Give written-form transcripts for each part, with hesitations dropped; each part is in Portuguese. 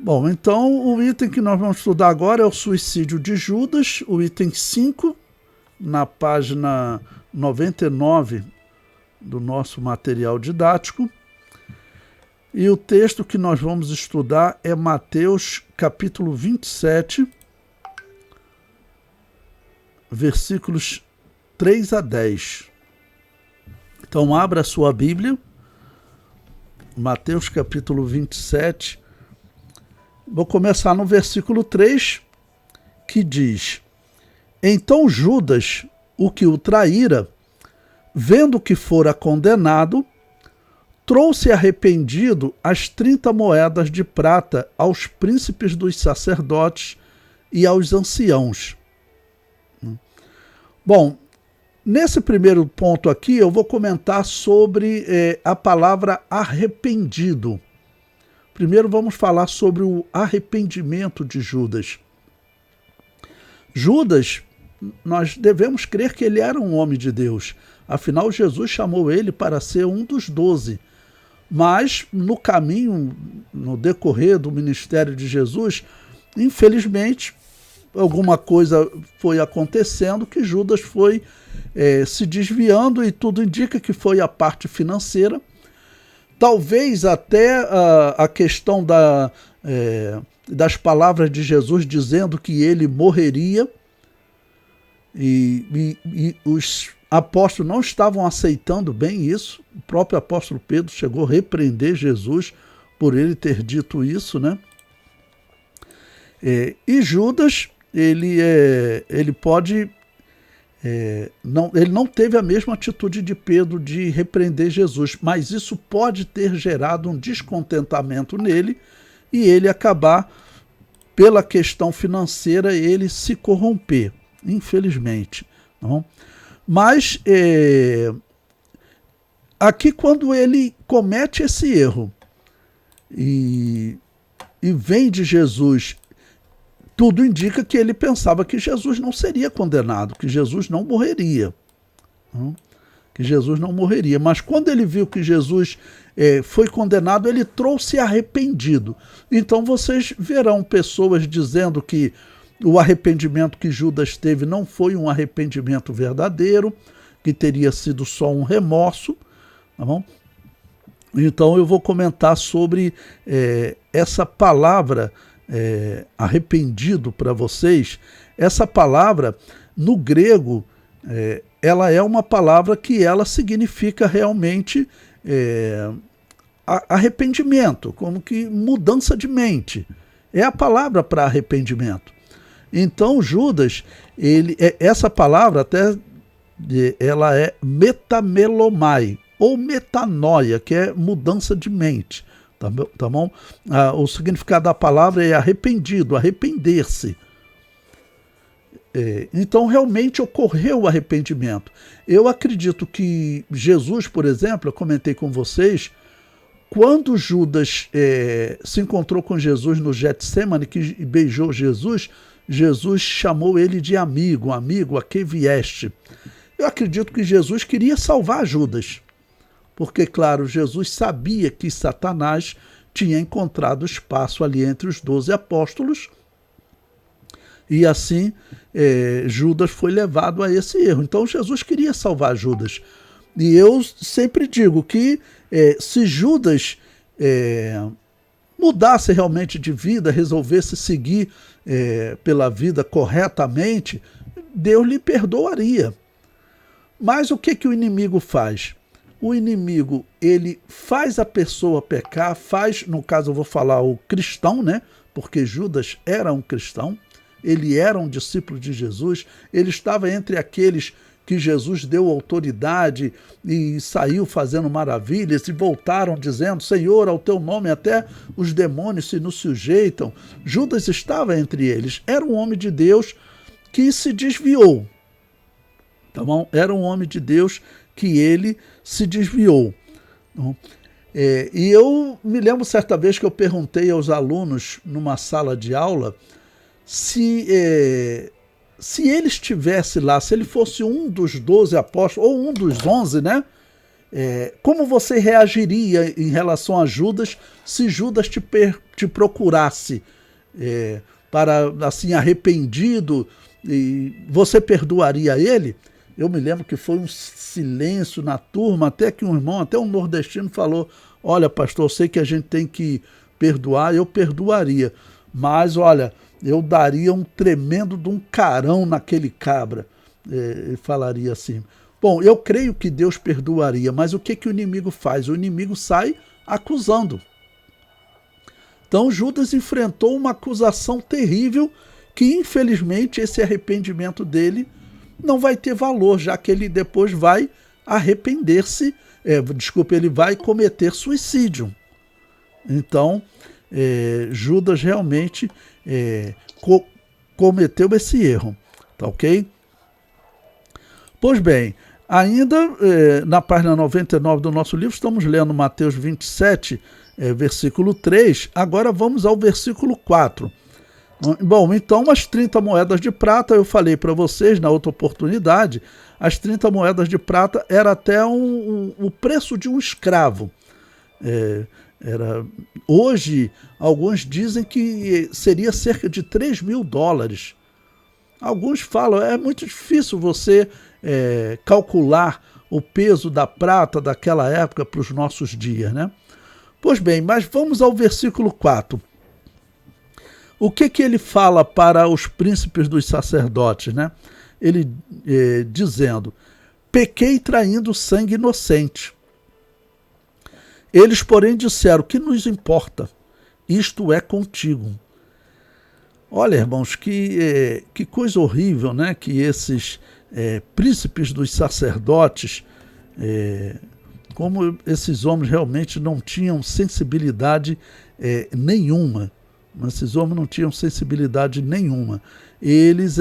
Bom, então o item que nós vamos estudar agora é o suicídio de Judas, o item 5, na página 99 do nosso material didático. E o texto que nós vamos estudar é Mateus capítulo 27, versículos 3 a 10. Então abra a sua Bíblia, Mateus capítulo 27, vou começar no versículo 3, que diz: Então Judas, o que o traíra, vendo que fora condenado, trouxe arrependido as 30 moedas de prata aos príncipes dos sacerdotes e aos anciãos. Bom, nesse primeiro ponto aqui eu vou comentar sobre a palavra arrependido. Primeiro vamos falar sobre o arrependimento de Judas. Judas, nós devemos crer que ele era um homem de Deus. Afinal, Jesus chamou ele para ser um dos 12. Mas, no caminho, no decorrer do ministério de Jesus, infelizmente, alguma coisa foi acontecendo que Judas foi se desviando, e tudo indica que foi a parte financeira. Talvez até a questão das palavras de Jesus dizendo que ele morreria, e os apóstolos não estavam aceitando bem isso. O próprio apóstolo Pedro chegou a repreender Jesus por ele ter dito isso, né? E Judas, ele não teve a mesma atitude de Pedro de repreender Jesus, mas isso pode ter gerado um descontentamento nele e ele acabar, pela questão financeira, ele se corromper, infelizmente. Não? Mas aqui, quando ele comete esse erro e vem de Jesus, tudo indica que ele pensava que Jesus não seria condenado, que Jesus não morreria. Que Jesus não morreria. Mas quando ele viu que Jesus foi condenado, ele trouxe arrependido. Então vocês verão pessoas dizendo que o arrependimento que Judas teve não foi um arrependimento verdadeiro, que teria sido só um remorso. Tá bom? Então eu vou comentar sobre essa palavra arrependido para vocês. Essa palavra, no grego, ela é uma palavra que ela significa realmente arrependimento, como que mudança de mente. É a palavra para arrependimento. Então Judas, essa palavra até ela é metamelomai, ou metanoia, que é mudança de mente. Tá bom? O significado da palavra é arrependido, arrepender-se. Então realmente ocorreu o arrependimento. Eu acredito que Jesus, por exemplo, eu comentei com vocês, quando Judas se encontrou com Jesus no Getsemane, que beijou Jesus, Jesus chamou ele de amigo, a que vieste. Eu acredito que Jesus queria salvar Judas, porque, claro, Jesus sabia que Satanás tinha encontrado espaço ali entre os 12 apóstolos, e assim Judas foi levado a esse erro. Então Jesus queria salvar Judas. E eu sempre digo que se Judas mudasse realmente de vida, resolvesse seguir pela vida corretamente, Deus lhe perdoaria. Mas o que o inimigo faz? O inimigo, ele faz a pessoa pecar, no caso eu vou falar o cristão, né? Porque Judas era um cristão, ele era um discípulo de Jesus, ele estava entre aqueles que Jesus deu autoridade e saiu fazendo maravilhas, e voltaram dizendo: Senhor, ao teu nome até os demônios se nos sujeitam. Judas estava entre eles, era um homem de Deus que se desviou. Tá bom? Era um homem de Deus que ele se desviou. E eu me lembro certa vez que eu perguntei aos alunos numa sala de aula se ele estivesse lá, se ele fosse um dos 12 apóstolos, ou um dos 11, né? Como você reagiria em relação a Judas se Judas te procurasse para, assim, arrependido, e você perdoaria ele? Eu me lembro que foi um silêncio na turma, até que um irmão, até um nordestino falou: olha, pastor, eu sei que a gente tem que perdoar, eu perdoaria, mas olha, eu daria um tremendo de um carão naquele cabra. Ele falaria assim. Bom, eu creio que Deus perdoaria, mas o que o inimigo faz? O inimigo sai acusando. Então Judas enfrentou uma acusação terrível que, infelizmente, esse arrependimento dele não vai ter valor, já que ele depois vai arrepender-se, ele vai cometer suicídio. Então, Judas realmente cometeu esse erro, tá ok? Pois bem, ainda na página 99 do nosso livro, estamos lendo Mateus 27, versículo 3, agora vamos ao versículo 4. Bom, então as 30 moedas de prata, eu falei para vocês na outra oportunidade, as 30 moedas de prata era até o preço de um escravo. Hoje, alguns dizem que seria cerca de $3.000. Alguns falam, é muito difícil você calcular o peso da prata daquela época para os nossos dias, né? Pois bem, mas vamos ao versículo 4. O que ele fala para os príncipes dos sacerdotes, né? Ele dizendo: pequei traindo sangue inocente. Eles, porém, disseram: que nos importa? Isto é contigo. Olha, irmãos, que coisa horrível, né? Que esses príncipes dos sacerdotes, como esses homens realmente não tinham sensibilidade nenhuma. Esses homens não tinham sensibilidade nenhuma. Eles,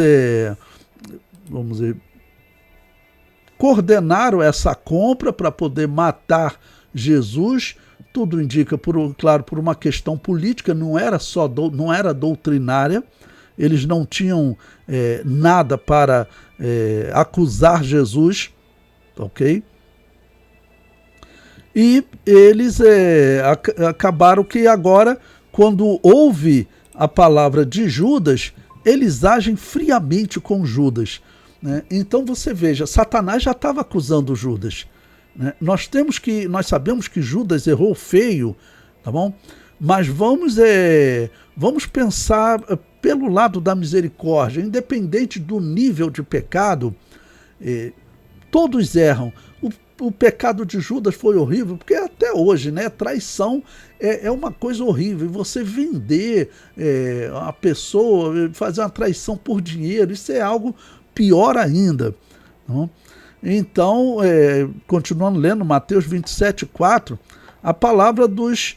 vamos dizer, coordenaram essa compra para poder matar Jesus. Tudo indica, claro, por uma questão política, não era doutrinária. Eles não tinham nada para acusar Jesus, ok? E eles acabaram que agora, quando ouve a palavra de Judas, eles agem friamente com Judas, né? Então você veja, Satanás já estava acusando Judas, né? Nós sabemos que Judas errou feio, tá bom? Mas vamos pensar pelo lado da misericórdia, independente do nível de pecado, todos erram. O pecado de Judas foi horrível, porque até hoje, né, traição é uma coisa horrível. Você vender a pessoa, fazer uma traição por dinheiro, isso é algo pior ainda. Não? Então, continuando lendo Mateus 27, 4, a palavra dos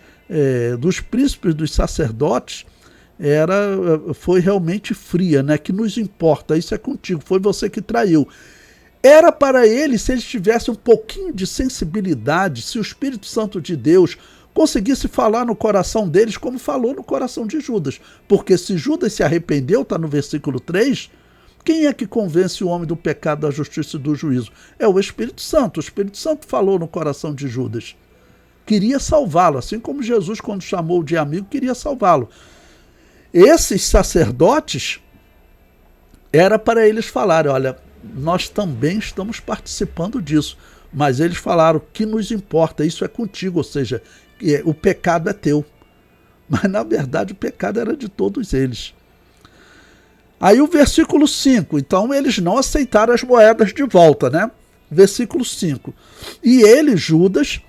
príncipes, dos sacerdotes, foi realmente fria, né? Que nos importa, isso é contigo, foi você que traiu. Era para eles, se eles tivessem um pouquinho de sensibilidade, se o Espírito Santo de Deus conseguisse falar no coração deles como falou no coração de Judas. Porque se Judas se arrependeu, está no versículo 3, quem é que convence o homem do pecado, da justiça e do juízo? É o Espírito Santo. O Espírito Santo falou no coração de Judas. Queria salvá-lo, assim como Jesus, quando chamou de amigo, queria salvá-lo. Esses sacerdotes, era para eles falarem: olha, nós também estamos participando disso, mas eles falaram: que nos importa, isso é contigo, ou seja, o pecado é teu. Mas na verdade o pecado era de todos eles. Aí o versículo 5, então eles não aceitaram as moedas de volta, né? Versículo 5, e ele, Judas,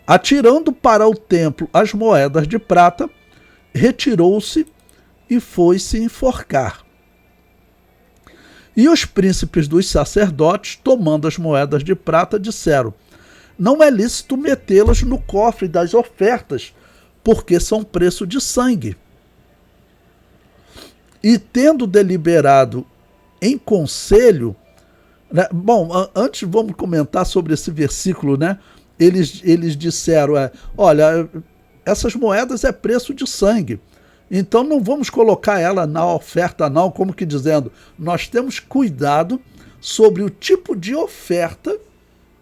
atirando para o templo as moedas de prata, retirou-se e foi-se enforcar. E os príncipes dos sacerdotes, tomando as moedas de prata, disseram: não é lícito metê-las no cofre das ofertas, porque são preço de sangue. E tendo deliberado em conselho, né? Bom, antes vamos comentar sobre esse versículo, né? Eles disseram: olha, essas moedas é preço de sangue, então não vamos colocar ela na oferta não, como que dizendo, nós temos cuidado sobre o tipo de oferta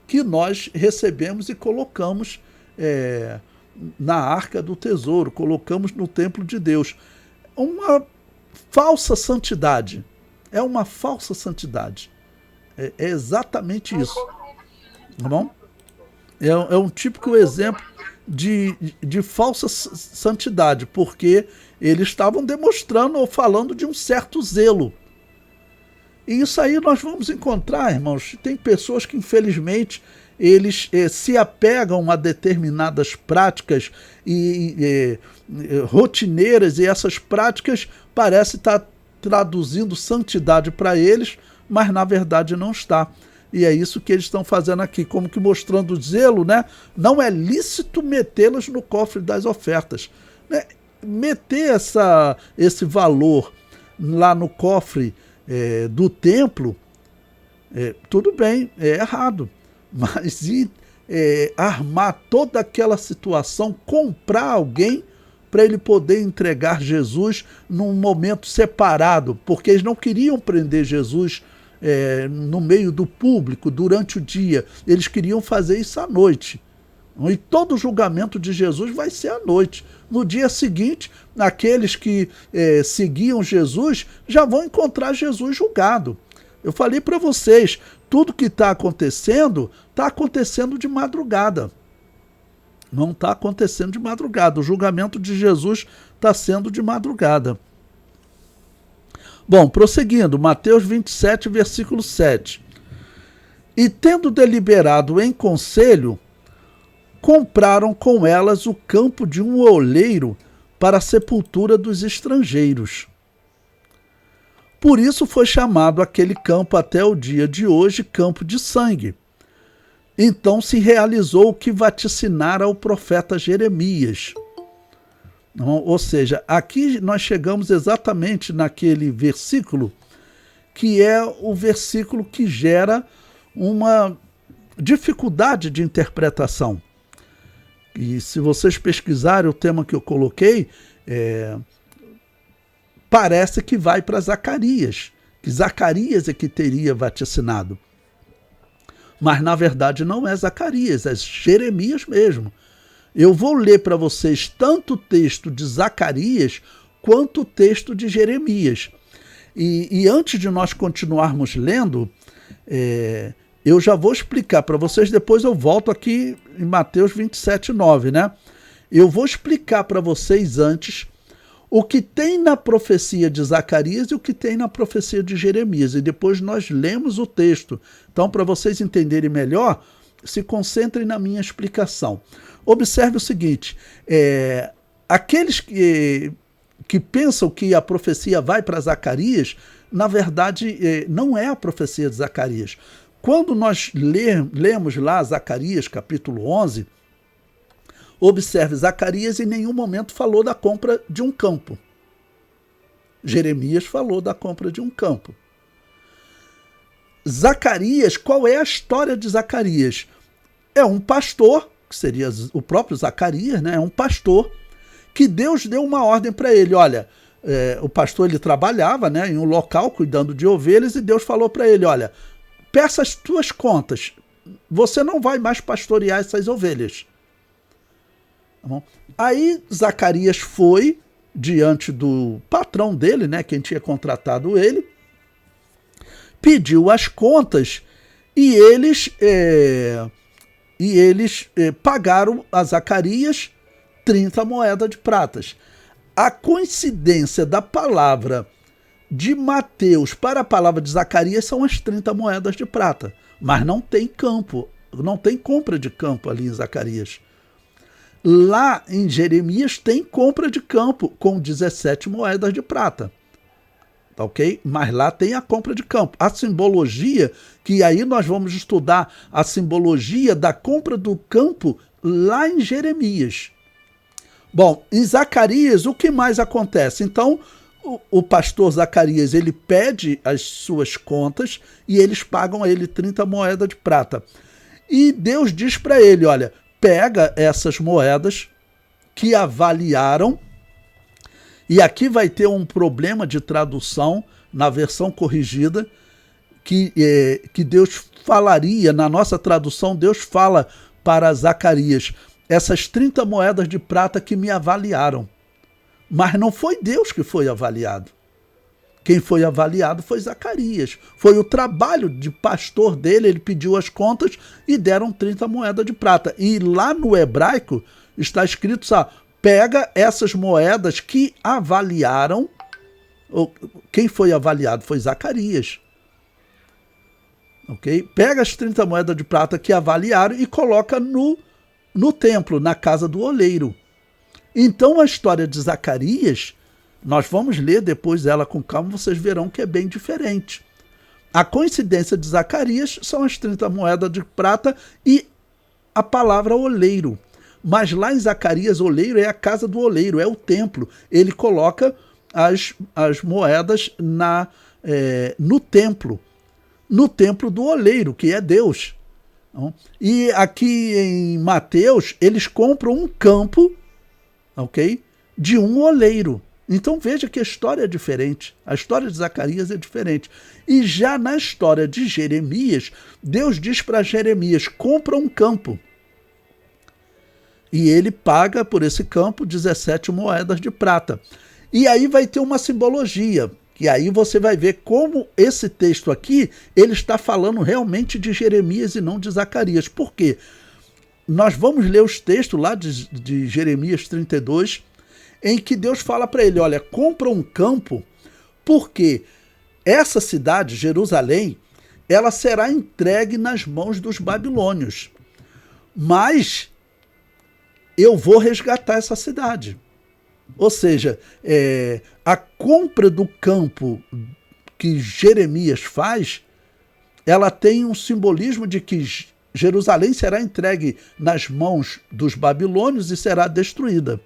que nós recebemos e colocamos na arca do tesouro, colocamos no templo de Deus. Uma falsa santidade. É uma falsa santidade. É exatamente isso. Tá bom? É um típico exemplo de falsa santidade, porque eles estavam demonstrando ou falando de um certo zelo. E isso aí nós vamos encontrar, irmãos. Tem pessoas que, infelizmente, eles se apegam a determinadas práticas rotineiras, e essas práticas parecem estar traduzindo santidade para eles, mas na verdade não está. E é isso que eles estão fazendo aqui, como que mostrando zelo, né? Não é lícito metê-las no cofre das ofertas, né? Meter esse valor lá no cofre do templo, tudo bem, é errado. Mas armar toda aquela situação, comprar alguém para ele poder entregar Jesus num momento separado, porque eles não queriam prender Jesus no meio do público durante o dia, eles queriam fazer isso à noite. E todo o julgamento de Jesus vai ser à noite. No dia seguinte, aqueles que seguiam Jesus já vão encontrar Jesus julgado. Eu falei para vocês, tudo que está acontecendo de madrugada. Não está acontecendo de madrugada. O julgamento de Jesus está sendo de madrugada. Bom, prosseguindo, Mateus 27, versículo 7. E tendo deliberado em conselho, compraram com elas o campo de um oleiro para a sepultura dos estrangeiros. Por isso foi chamado aquele campo até o dia de hoje campo de sangue. Então se realizou o que vaticinara o profeta Jeremias. Ou seja, aqui nós chegamos exatamente naquele versículo que é o versículo que gera uma dificuldade de interpretação. E se vocês pesquisarem o tema que eu coloquei, parece que vai para Zacarias, que Zacarias é que teria vaticinado. Mas na verdade não é Zacarias, é Jeremias mesmo. Eu vou ler para vocês tanto o texto de Zacarias quanto o texto de Jeremias. E antes de nós continuarmos lendo, eu já vou explicar para vocês, depois eu volto aqui em Mateus 27, 9, né? Eu vou explicar para vocês antes o que tem na profecia de Zacarias e o que tem na profecia de Jeremias. E depois nós lemos o texto. Então, para vocês entenderem melhor, se concentrem na minha explicação. Observe o seguinte, aqueles que pensam que a profecia vai para Zacarias, na verdade, não é a profecia de Zacarias. Quando nós lemos lá Zacarias, capítulo 11, observe, Zacarias em nenhum momento falou da compra de um campo. Jeremias falou da compra de um campo. Zacarias, qual é a história de Zacarias? É um pastor, que seria o próprio Zacarias, né? É um pastor que Deus deu uma ordem para ele. Olha, o pastor ele trabalhava, né, em um local cuidando de ovelhas, e Deus falou para ele, olha, peça as tuas contas, você não vai mais pastorear essas ovelhas. Tá bom? Aí Zacarias foi diante do patrão dele, né, quem tinha contratado ele, pediu as contas e eles pagaram a Zacarias 30 moedas de pratas. A coincidência da palavra de Mateus para a palavra de Zacarias são as 30 moedas de prata, mas não tem campo, não tem compra de campo ali em Zacarias. Lá em Jeremias tem compra de campo com 17 moedas de prata. Tá ok? Mas lá tem a compra de campo. A simbologia, que aí nós vamos estudar a simbologia da compra do campo lá em Jeremias. Bom, em Zacarias, o que mais acontece? Então, o pastor Zacarias, ele pede as suas contas e eles pagam a ele 30 moedas de prata. E Deus diz para ele, olha, pega essas moedas que avaliaram. E aqui vai ter um problema de tradução na versão corrigida, que Deus falaria, na nossa tradução, Deus fala para Zacarias, essas 30 moedas de prata que me avaliaram. Mas não foi Deus que foi avaliado. Quem foi avaliado foi Zacarias. Foi o trabalho de pastor dele, ele pediu as contas e deram 30 moedas de prata. E lá no hebraico está escrito, sabe, pega essas moedas que avaliaram. Quem foi avaliado foi Zacarias. Okay? Pega as 30 moedas de prata que avaliaram e coloca no templo, na casa do oleiro. Então a história de Zacarias, nós vamos ler depois ela com calma, vocês verão que é bem diferente. A coincidência de Zacarias são as 30 moedas de prata e a palavra oleiro. Mas lá em Zacarias, oleiro é a casa do oleiro, é o templo. Ele coloca as moedas no templo do oleiro, que é Deus. E aqui em Mateus, eles compram um campo, ok, de um oleiro. Então veja que a história é diferente. A história de Zacarias é diferente. E já na história de Jeremias, Deus diz para Jeremias, compra um campo. E ele paga por esse campo 17 moedas de prata. E aí vai ter uma simbologia. E aí você vai ver como esse texto aqui, ele está falando realmente de Jeremias e não de Zacarias. Por quê? Nós vamos ler os textos lá de Jeremias 32, em que Deus fala para ele, olha, compra um campo, porque essa cidade, Jerusalém, ela será entregue nas mãos dos babilônios. Mas eu vou resgatar essa cidade. Ou seja, a compra do campo que Jeremias faz, ela tem um simbolismo de que Jerusalém será entregue nas mãos dos babilônios e será destruída.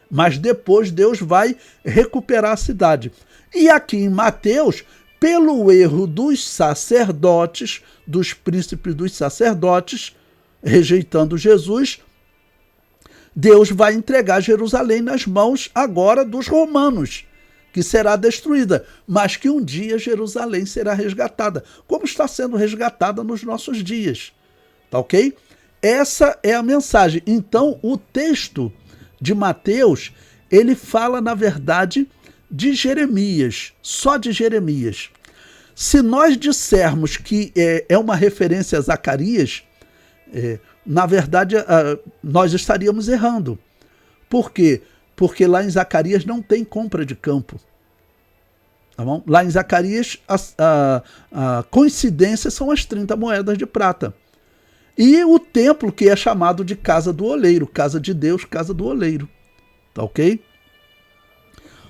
Mas depois Deus vai recuperar a cidade. E aqui em Mateus, pelo erro dos sacerdotes, dos príncipes dos sacerdotes, rejeitando Jesus, Deus vai entregar Jerusalém nas mãos agora dos romanos, que será destruída, mas que um dia Jerusalém será resgatada, como está sendo resgatada nos nossos dias. Tá ok? Essa é a mensagem. Então, o texto de Mateus, ele fala, na verdade, de Jeremias, só de Jeremias. Se nós dissermos que é uma referência a Zacarias, na verdade, nós estaríamos errando. Por quê? Porque lá em Zacarias não tem compra de campo. Tá bom? Lá em Zacarias, a coincidência são as 30 moedas de prata. E o templo que é chamado de casa do oleiro, casa de Deus, casa do oleiro. Tá ok?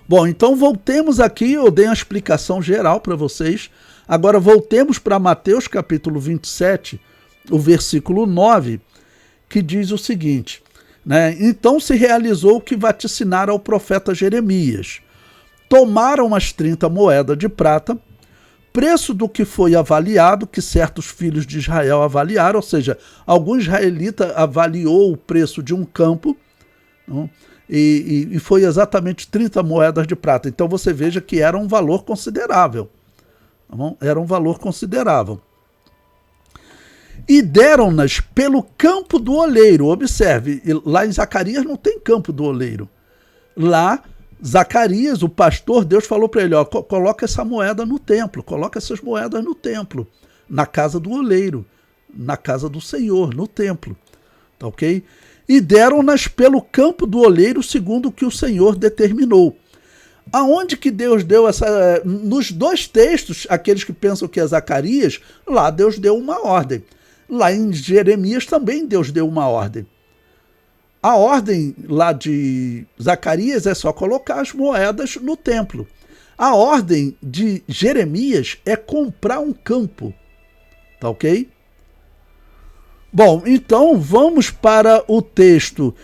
Bom, então voltemos aqui, eu dei uma explicação geral para vocês. Agora voltemos para Mateus capítulo 27, o versículo 9, que diz o seguinte, né? Então se realizou o que vaticinara ao profeta Jeremias. Tomaram as 30 moedas de prata, preço do que foi avaliado, que certos filhos de Israel avaliaram, ou seja, algum israelita avaliou o preço de um campo, não? E foi exatamente 30 moedas de prata. Então você veja que era um valor considerável. Tá bom? Era um valor considerável. E deram-nas pelo campo do oleiro. Observe, lá em Zacarias não tem campo do oleiro. Lá, Zacarias, o pastor, Deus falou para ele, ó, coloca essa moeda no templo, coloca essas moedas no templo, na casa do oleiro, na casa do Senhor, no templo. Tá ok? E deram-nas pelo campo do oleiro, segundo o que o Senhor determinou. Aonde que Deus deu essa... Nos dois textos, aqueles que pensam que é Zacarias, lá Deus deu uma ordem. Lá em Jeremias também Deus deu uma ordem. A ordem lá de Zacarias é só colocar as moedas no templo. A ordem de Jeremias é comprar um campo. Tá ok? Bom, então vamos para o texto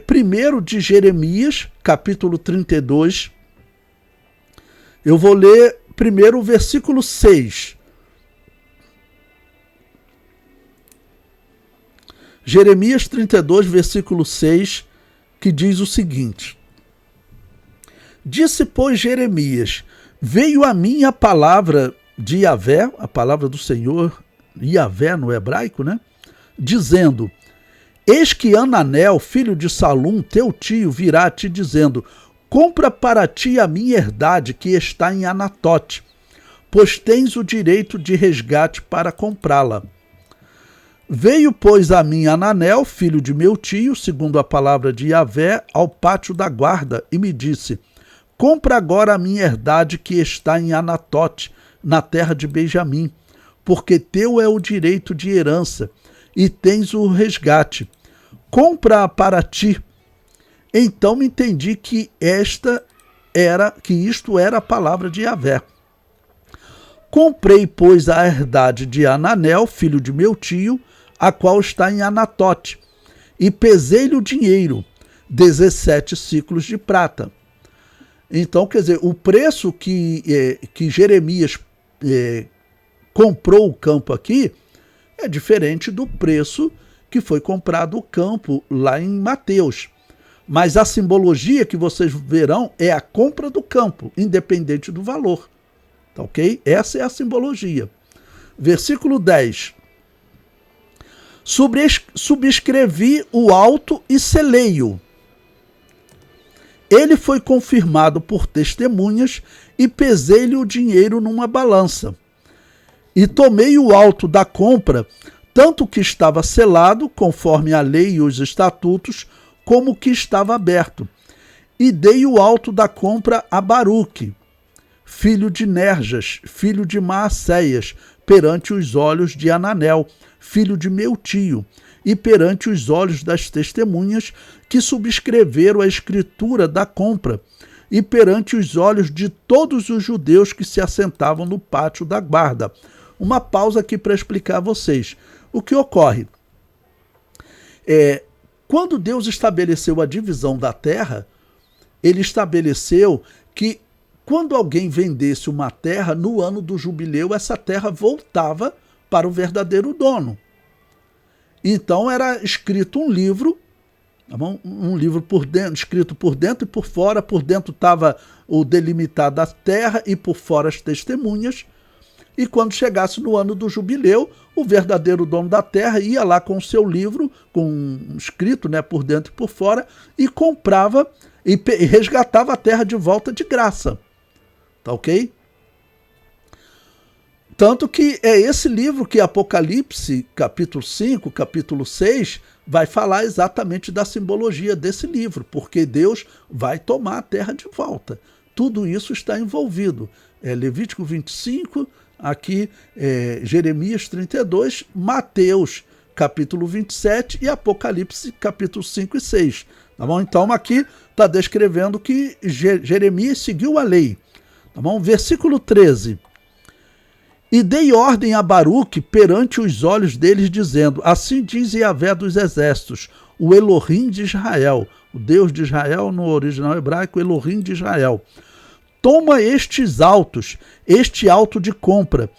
primeiro de Jeremias, capítulo 32. Eu vou ler primeiro o versículo 6. Jeremias 32, versículo 6, que diz o seguinte: Disse, pois, Jeremias, veio a mim a palavra de Yahvé, a palavra do Senhor, Yavé no hebraico, né? Dizendo: eis que Ananel, filho de Salum, teu tio, virá te dizendo: compra para ti a minha herdade que está em Anatote, pois tens o direito de resgate para comprá-la. Veio, pois, a mim Ananel, filho de meu tio, segundo a palavra de Yavé, ao pátio da guarda, e me disse: compra agora a minha herdade que está em Anatote, na terra de Benjamim, porque teu é o direito de herança, e tens o resgate. Compra-a para ti. Então entendi que isto era a palavra de Yavé. Comprei, pois, a herdade de Ananel, filho de meu tio, a qual está em Anatote, e pesei-lhe o dinheiro, 17 ciclos de prata. Então, quer dizer, o preço que Jeremias comprou o campo aqui é diferente do preço que foi comprado o campo lá em Mateus. Mas a simbologia que vocês verão é a compra do campo, independente do valor. Tá ok? Essa é a simbologia. Versículo 10. Subscrevi o auto e selei-o. Ele foi confirmado por testemunhas e pesei-lhe o dinheiro numa balança. E tomei o auto da compra, tanto que estava selado, conforme a lei e os estatutos, como que estava aberto. E dei o auto da compra a Baruque, filho de Nerjas, filho de Maacéias, perante os olhos de Ananel, filho de meu tio, e perante os olhos das testemunhas que subscreveram a escritura da compra, e perante os olhos de todos os judeus que se assentavam no pátio da guarda. Uma pausa aqui para explicar a vocês. O que ocorre? Quando Deus estabeleceu a divisão da terra, ele estabeleceu que quando alguém vendesse uma terra, no ano do jubileu, essa terra voltava para o verdadeiro dono. Então era escrito um livro, tá bom? Um livro por dentro, escrito por dentro e por fora. Por dentro estava o delimitado da terra e por fora as testemunhas. E quando chegasse no ano do jubileu, o verdadeiro dono da terra ia lá com o seu livro, escrito, né, por dentro e por fora, e comprava e resgatava a terra de volta de graça. Tá ok? Tanto que é esse livro que Apocalipse, capítulo 5, capítulo 6, vai falar exatamente da simbologia desse livro, porque Deus vai tomar a terra de volta. Tudo isso está envolvido. Levítico 25, aqui Jeremias 32, Mateus, capítulo 27 e Apocalipse, capítulo 5 e 6. Tá bom? Então aqui está descrevendo que Jeremias seguiu a lei. Tá bom? Versículo 13. E dei ordem a Baruque perante os olhos deles, dizendo: assim diz Yavé dos exércitos, o Elohim de Israel, o Deus de Israel, no original hebraico, Elohim de Israel. Toma estes autos, este auto de compra,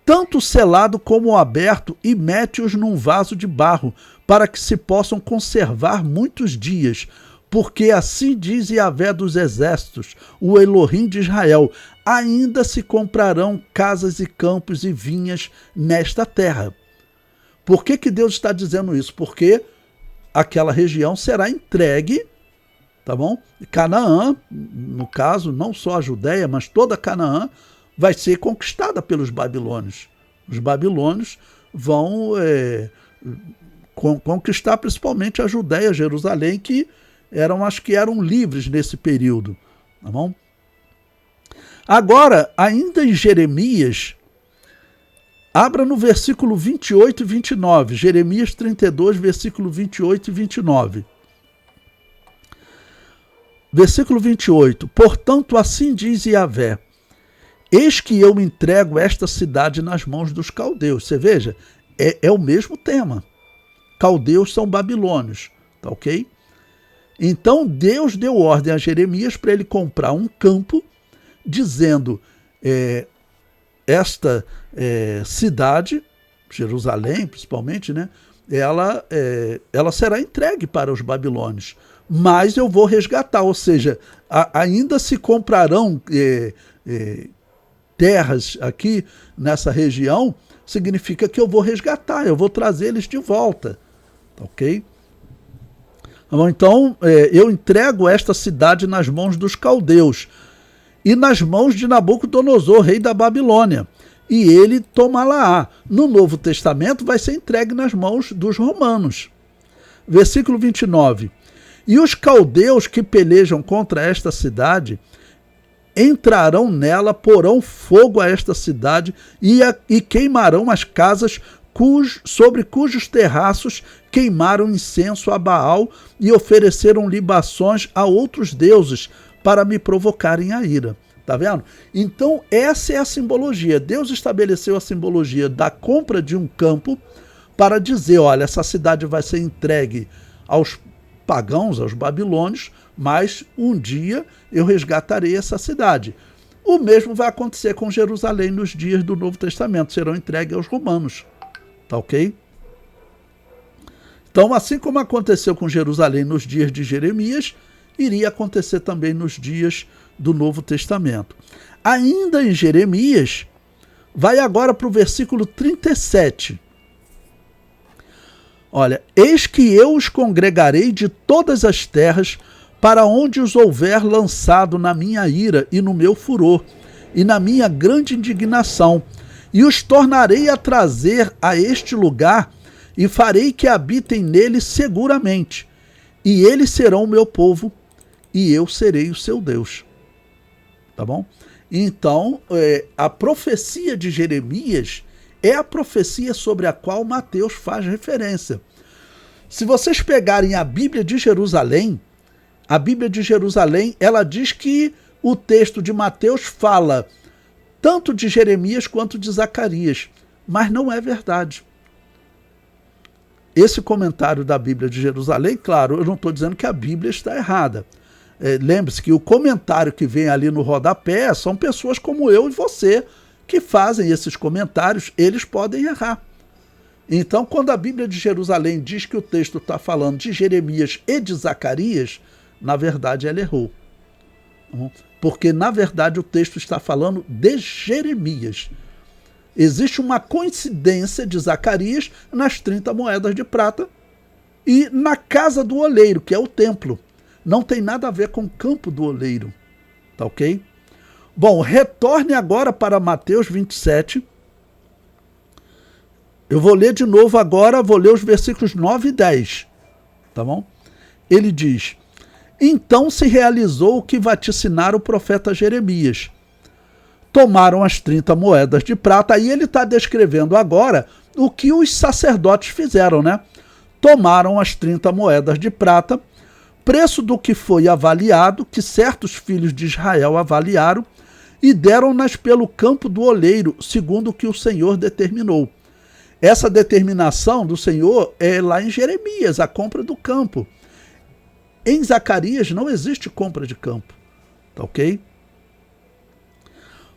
tanto selado como aberto, e mete-os num vaso de barro, para que se possam conservar muitos dias. Porque assim diz Yavé dos exércitos, o Elohim de Israel: ainda se comprarão casas e campos e vinhas nesta terra. Por que Deus está dizendo isso? Porque aquela região será entregue, tá bom? Canaã, no caso, não só a Judéia, mas toda Canaã vai ser conquistada pelos babilônios. Os babilônios vão conquistar principalmente a Judéia, Jerusalém, que eram livres nesse período, tá bom? Agora, ainda em Jeremias, abra no versículo 28 e 29, Jeremias 32, versículo 28 e 29. Versículo 28, portanto, assim diz Yavé: eis que eu entrego esta cidade nas mãos dos caldeus. Você veja, é o mesmo tema. Caldeus são babilônios, tá ok? Então Deus deu ordem a Jeremias para ele comprar um campo, dizendo: esta cidade, Jerusalém principalmente, né, ela será entregue para os babilônios, mas eu vou resgatar, ou seja, ainda se comprarão terras aqui nessa região, significa que eu vou resgatar, eu vou trazer eles de volta. Ok? Então, eu entrego esta cidade nas mãos dos caldeus e nas mãos de Nabucodonosor, rei da Babilônia, e ele tomá-la-á. No Novo Testamento vai ser entregue nas mãos dos romanos. Versículo 29. E os caldeus que pelejam contra esta cidade entrarão nela, porão fogo a esta cidade e queimarão as casas sobre cujos terraços queimaram incenso a Baal e ofereceram libações a outros deuses para me provocarem a ira. Tá vendo? Então, essa é a simbologia. Deus estabeleceu a simbologia da compra de um campo para dizer, olha, essa cidade vai ser entregue aos pagãos, aos babilônios, mas um dia eu resgatarei essa cidade. O mesmo vai acontecer com Jerusalém nos dias do Novo Testamento, serão entregues aos romanos. Tá ok? Então, assim como aconteceu com Jerusalém nos dias de Jeremias, iria acontecer também nos dias do Novo Testamento. Ainda em Jeremias, vai agora para o versículo 37. Olha, eis que eu os congregarei de todas as terras para onde os houver lançado na minha ira e no meu furor, e na minha grande indignação, e os tornarei a trazer a este lugar, e farei que habitem nele seguramente, e eles serão o meu povo, e eu serei o seu Deus. Tá bom? Então, a profecia de Jeremias é a profecia sobre a qual Mateus faz referência. Se vocês pegarem a Bíblia de Jerusalém, ela diz que o texto de Mateus fala tanto de Jeremias quanto de Zacarias, mas não é verdade. Esse comentário da Bíblia de Jerusalém, claro, eu não estou dizendo que a Bíblia está errada. Lembre-se que o comentário que vem ali no rodapé são pessoas como eu e você que fazem esses comentários, eles podem errar. Então, quando a Bíblia de Jerusalém diz que o texto está falando de Jeremias e de Zacarias, na verdade ela errou. Porque, na verdade, o texto está falando de Jeremias. Existe uma coincidência de Zacarias nas 30 moedas de prata e na casa do oleiro, que é o templo. Não tem nada a ver com o campo do oleiro. Tá ok? Bom, retorne agora para Mateus 27. Eu vou ler de novo agora, vou ler os versículos 9 e 10. Tá bom? Ele diz: então se realizou o que vaticinara o profeta Jeremias. Tomaram as 30 moedas de prata, aí ele está descrevendo agora o que os sacerdotes fizeram, né? Tomaram as 30 moedas de prata, preço do que foi avaliado, que certos filhos de Israel avaliaram, e deram-nas pelo campo do oleiro, segundo o que o Senhor determinou. Essa determinação do Senhor é lá em Jeremias, a compra do campo. Em Zacarias não existe compra de campo. Tá ok?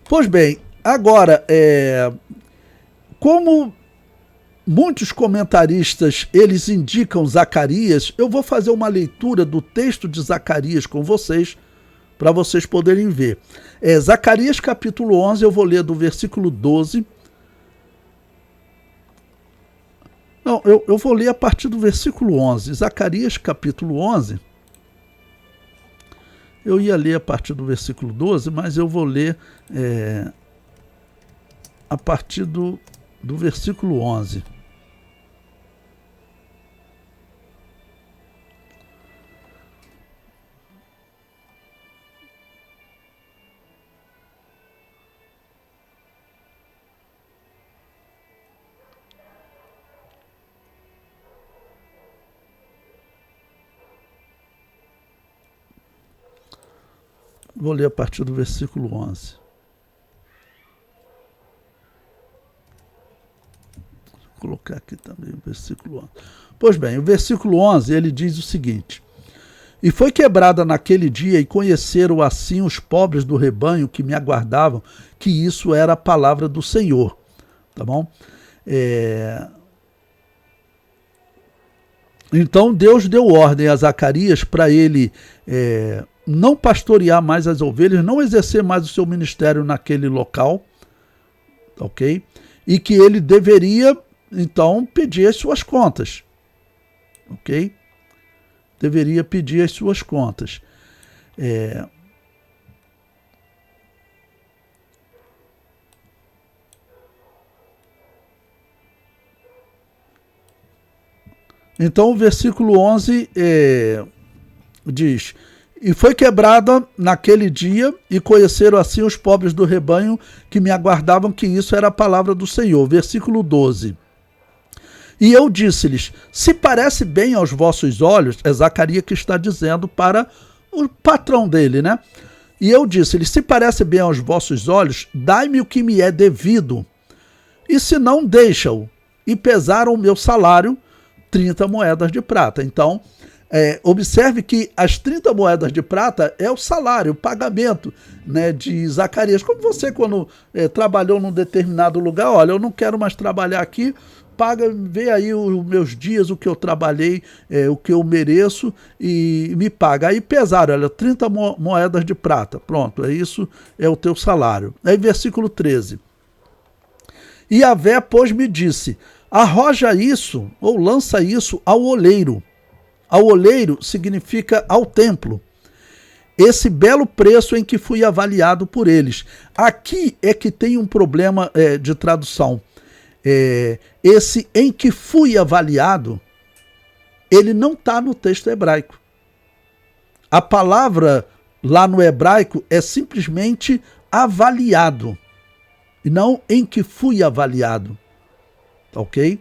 Pois bem, agora, como muitos comentaristas, eles indicam Zacarias, eu vou fazer uma leitura do texto de Zacarias com vocês, para vocês poderem ver. Zacarias capítulo 11, eu vou ler do versículo 12. Não, eu vou ler a partir do versículo 11. Zacarias capítulo 11. Eu ia ler a partir do versículo 12, mas eu vou ler a partir do versículo 11. Vou ler a partir do versículo 11. Vou colocar aqui também o versículo 11. Pois bem, o versículo 11, ele diz o seguinte: e foi quebrada naquele dia, e conheceram assim os pobres do rebanho que me aguardavam, que isso era a palavra do Senhor. Tá bom? Então Deus deu ordem a Zacarias para ele não pastorear mais as ovelhas, não exercer mais o seu ministério naquele local, ok? e que ele deveria, então, pedir as suas contas. Ok? Deveria pedir as suas contas. Então o versículo 11 diz: e foi quebrada naquele dia, e conheceram assim os pobres do rebanho que me aguardavam, que isso era a palavra do Senhor. Versículo 12. E eu disse-lhes: se parece bem aos vossos olhos, é Zacarias que está dizendo para o patrão dele, né? E eu disse-lhes: se parece bem aos vossos olhos, dai-me o que me é devido. E se não, deixa-o. E pesaram o meu salário, 30 moedas de prata. Então, observe que as 30 moedas de prata é o salário, o pagamento, né, de Zacarias. Como você, quando trabalhou num determinado lugar, olha, eu não quero mais trabalhar aqui, paga, vê aí os meus dias, o que eu trabalhei, o que eu mereço, e me paga. Aí pesaram, olha, 30 moedas de prata. Pronto, isso é o teu salário. Aí versículo 13. E Yahvé, pois, me disse: arroja isso, ou lança isso ao oleiro. Ao oleiro significa ao templo. Esse belo preço em que fui avaliado por eles. Aqui é que tem um problema de tradução. Esse em que fui avaliado, ele não está no texto hebraico. A palavra lá no hebraico é simplesmente avaliado, e não em que fui avaliado. Ok?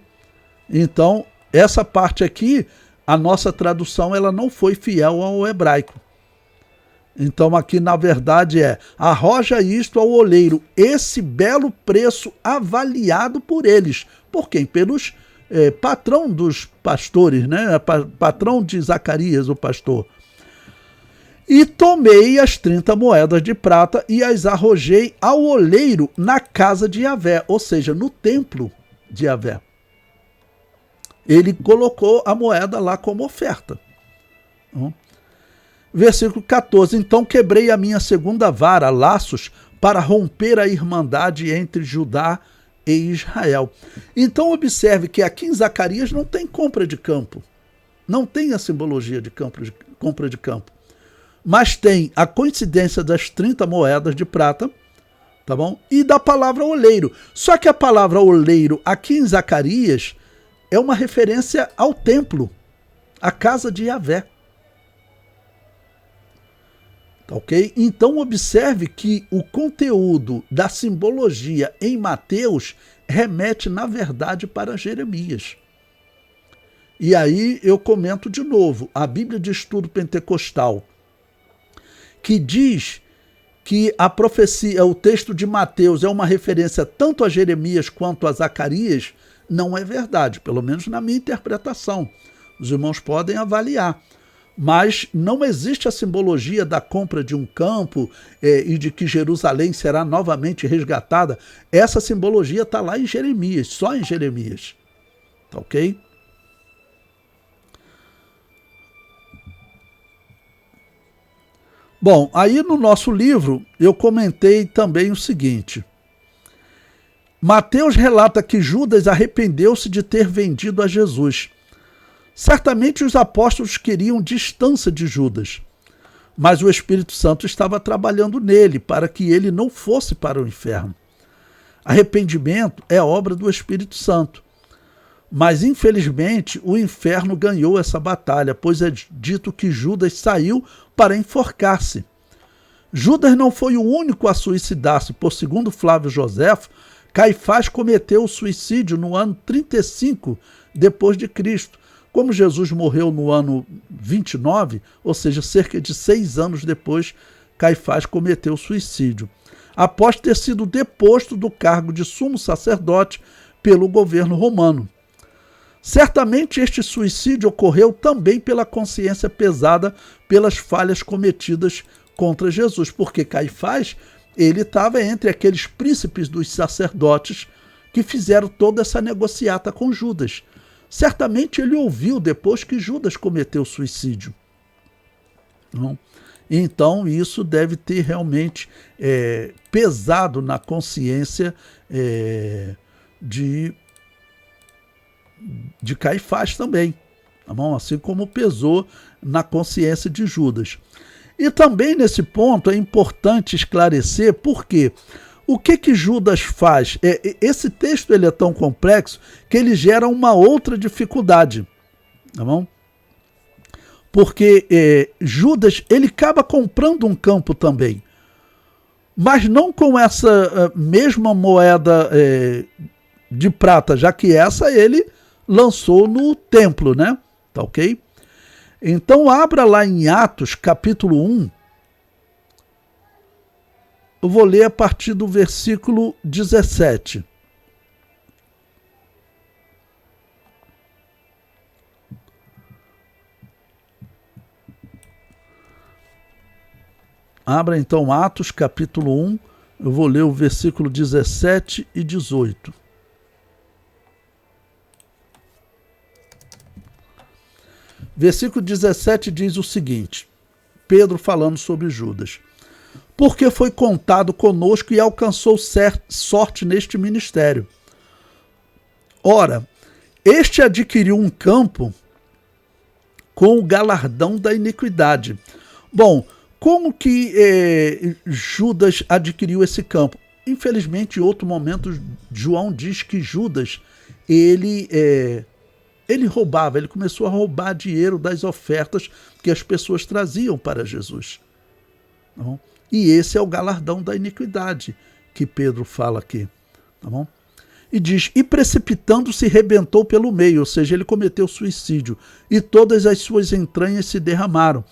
Então, essa parte aqui, a nossa tradução, ela não foi fiel ao hebraico. Então, aqui, na verdade, arroja isto ao oleiro, esse belo preço avaliado por eles. Por quem? Pelos patrão dos pastores, né? Patrão de Zacarias, o pastor. E tomei as 30 moedas de prata e as arrojei ao oleiro na casa de Yahvé, ou seja, no templo de Yahvé. Ele colocou a moeda lá como oferta. Versículo 14. Então quebrei a minha segunda vara, laços, para romper a irmandade entre Judá e Israel. Então observe que aqui em Zacarias não tem compra de campo. Não tem a simbologia de compra de campo. Mas tem a coincidência das 30 moedas de prata, tá bom? E da palavra oleiro. Só que a palavra oleiro aqui em Zacarias é uma referência ao templo, à casa de Yahvé. Tá ok? Então observe que o conteúdo da simbologia em Mateus remete, na verdade, para Jeremias. E aí eu comento de novo, a Bíblia de Estudo Pentecostal, que diz que a profecia, o texto de Mateus é uma referência tanto a Jeremias quanto a Zacarias, não é verdade, pelo menos na minha interpretação. Os irmãos podem avaliar. Mas não existe a simbologia da compra de um campo e de que Jerusalém será novamente resgatada. Essa simbologia está lá em Jeremias, só em Jeremias. Tá ok? Bom, aí no nosso livro eu comentei também o seguinte. Mateus relata que Judas arrependeu-se de ter vendido a Jesus. Certamente os apóstolos queriam distância de Judas, mas o Espírito Santo estava trabalhando nele para que ele não fosse para o inferno. Arrependimento é obra do Espírito Santo. Mas, infelizmente, o inferno ganhou essa batalha, pois é dito que Judas saiu para enforcar-se. Judas não foi o único a suicidar-se, pois, segundo Flávio Joséfo, Caifás cometeu o suicídio no ano 35 depois de Cristo. Como Jesus morreu no ano 29, ou seja, cerca de 6 anos depois, Caifás cometeu suicídio, após ter sido deposto do cargo de sumo sacerdote pelo governo romano. Certamente este suicídio ocorreu também pela consciência pesada pelas falhas cometidas contra Jesus, porque Caifás, ele estava entre aqueles príncipes dos sacerdotes que fizeram toda essa negociata com Judas. Certamente ele ouviu depois que Judas cometeu suicídio. Não? Então isso deve ter realmente pesado na consciência de Caifás também, tá bom? Assim como pesou na consciência de Judas. E também nesse ponto é importante esclarecer por quê. O que Judas faz? Esse texto ele é tão complexo que ele gera uma outra dificuldade, tá bom? Porque Judas ele acaba comprando um campo também, mas não com essa mesma moeda de prata, já que essa ele lançou no templo, né? Tá ok? Então abra lá em Atos capítulo 1, eu vou ler a partir do versículo 17. Abra então Atos capítulo 1, eu vou ler o versículo 17 e 18. Versículo 17 diz o seguinte, Pedro falando sobre Judas. Porque foi contado conosco e alcançou sorte neste ministério. Ora, este adquiriu um campo com o galardão da iniquidade. Bom, como que Judas adquiriu esse campo? Infelizmente, em outro momento, João diz que Judas, ele roubava, ele começou a roubar dinheiro das ofertas que as pessoas traziam para Jesus. Tá bom? E esse é o galardão da iniquidade que Pedro fala aqui. Tá bom? E diz, e precipitando-se rebentou pelo meio, ou seja, ele cometeu suicídio, e todas as suas entranhas se derramaram.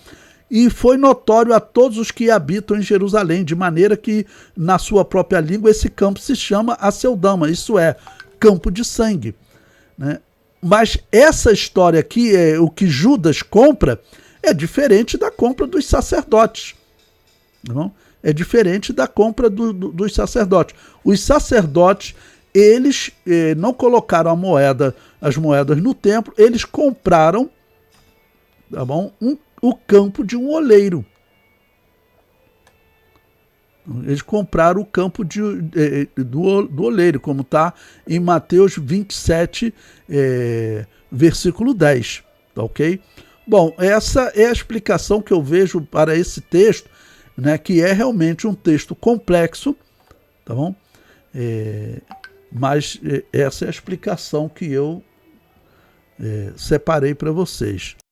E foi notório a todos os que habitam em Jerusalém, de maneira que na sua própria língua esse campo se chama Aceldama, isso é, campo de sangue, né? Mas essa história aqui, o que Judas compra, é diferente da compra dos sacerdotes. Não? É diferente da compra dos sacerdotes. Os sacerdotes, eles não colocaram as moedas no templo, eles compraram, tá bom, o campo de um oleiro. Eles compraram o campo do oleiro, como está em Mateus 27, versículo 10. Tá ok? Bom, essa é a explicação que eu vejo para esse texto, né, que é realmente um texto complexo, tá bom? Mas essa é a explicação que eu separei para vocês.